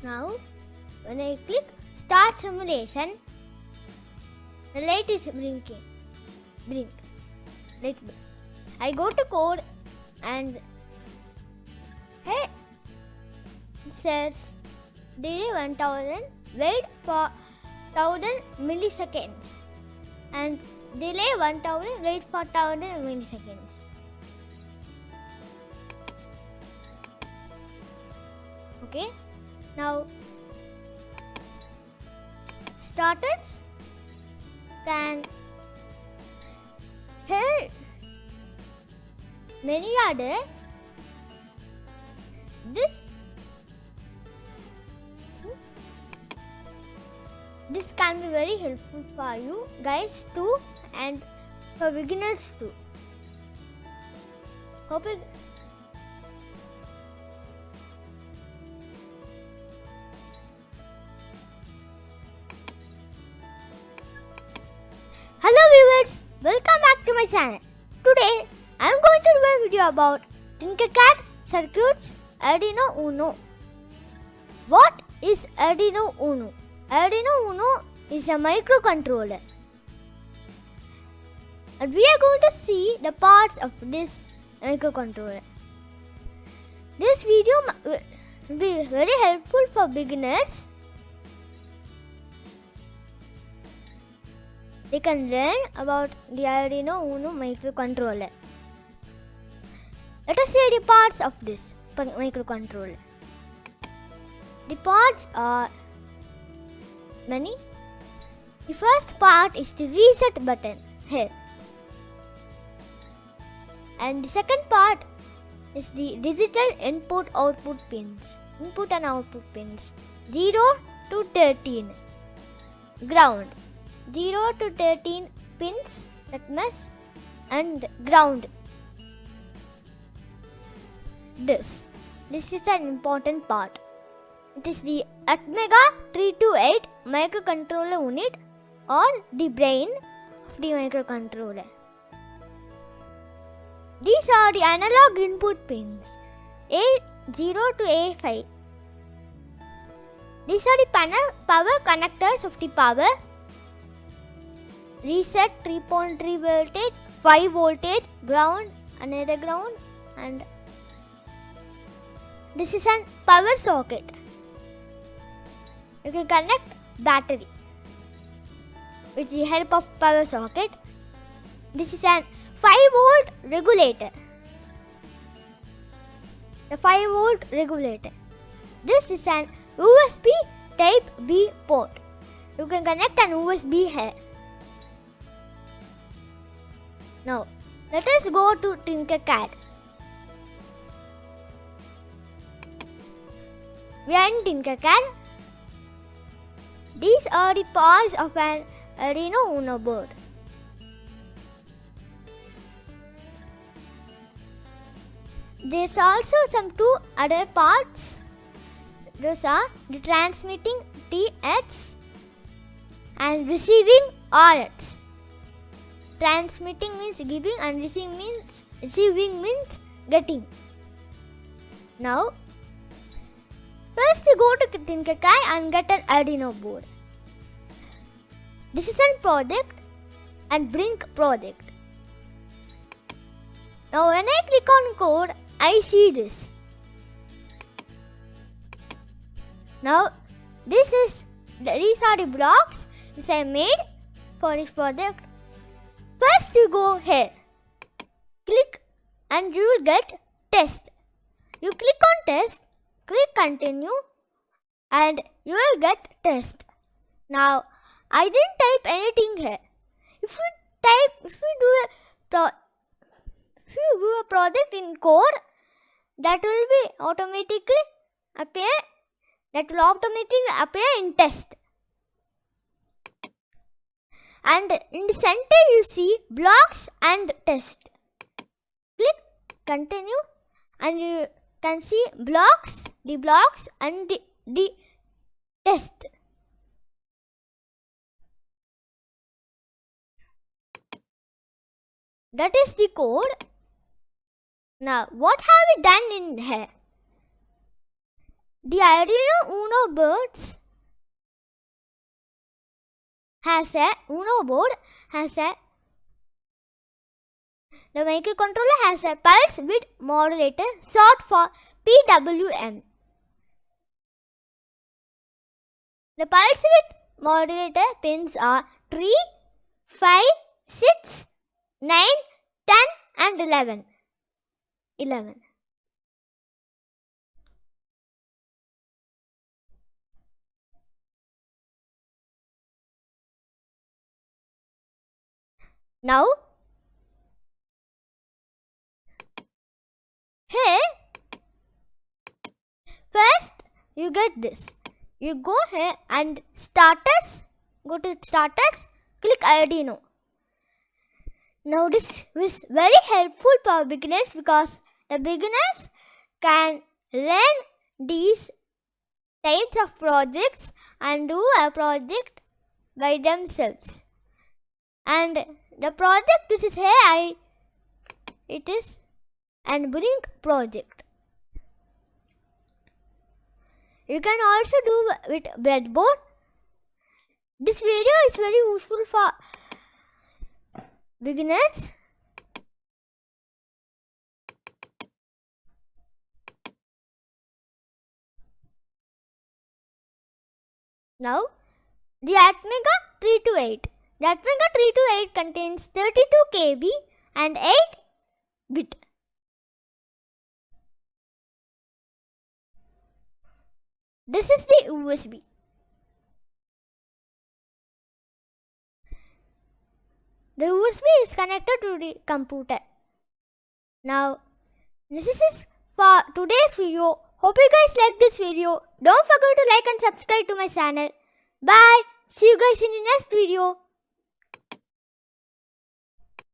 Now when I click start simulation, the light is blinking. I go to code and hey, it says delay 1000, wait for 1000 milliseconds, and delay 1000, wait for 1000 milliseconds. Okay, now starters can hey, many are there. This can be very helpful for you guys too, and for beginners too. Hello viewers, welcome back to my channel. Today I am going to do a video about tinkercad, circuits, Arduino Uno. What is Arduino Uno? Arduino Uno is a microcontroller, and we are going to see the parts of this microcontroller. This video will be very helpful for beginners. They can learn about the Arduino Uno microcontroller. Let us see the parts of this microcontroller. The parts are many. The first part is the reset button here, and the second part is the digital input and output pins 0 to 13, ground 0 to 13 pins, that means, and ground. This is an important part. It is the Atmega 328 microcontroller unit, or the brain of the microcontroller. These are the analog input pins A0 to A5. These are the power connectors of the power, reset 3.3 voltage, 5 voltage, ground, another ground, and this is an power socket. You can connect battery with the help of power socket. This is an 5-volt regulator. The 5-volt regulator. This is an USB type B port. You can connect an USB here. Now let us go to tinkercad. We are in tinkercad. These are the parts of an Arduino Uno board. There's also some two other parts. Those are the transmitting TX and receiving RX. Transmitting means giving and receiving means getting. Now first you go to tinkercad and get an Arduino board. This is a project and Brink project. Now when I click on code, I see this. Now these are the blocks which I made for this project. First you go here, click, and you will get test. You click on test, click continue, and you will get test. Now I didn't type anything here. If you do a project in code, that will automatically appear in test. And in the center you see blocks and test. Click continue, and you can see the blocks and the test. That is the code. Now what have we done in here? The Arduino Uno board has a the microcontroller has a pulse width modulator, short for PWM. The pulse width modulator pins are 3, 5, 6, 9, 10 and 11. Now, here, first you get this. You go here and go to starters, click Arduino. Now this is very helpful for beginners because the beginners can learn these types of projects and do a project by themselves. And the project this is here, it is an Blink project. You can also do with breadboard. This video is very useful for beginners. Now, the Atmega 328. The Atmega 328 contains 32 KB and 8 bit. This is the USB. The USB is connected to the computer. Now, this is for today's video. Hope you guys like this video. Don't forget to like and subscribe to my channel. Bye. See you guys in the next video.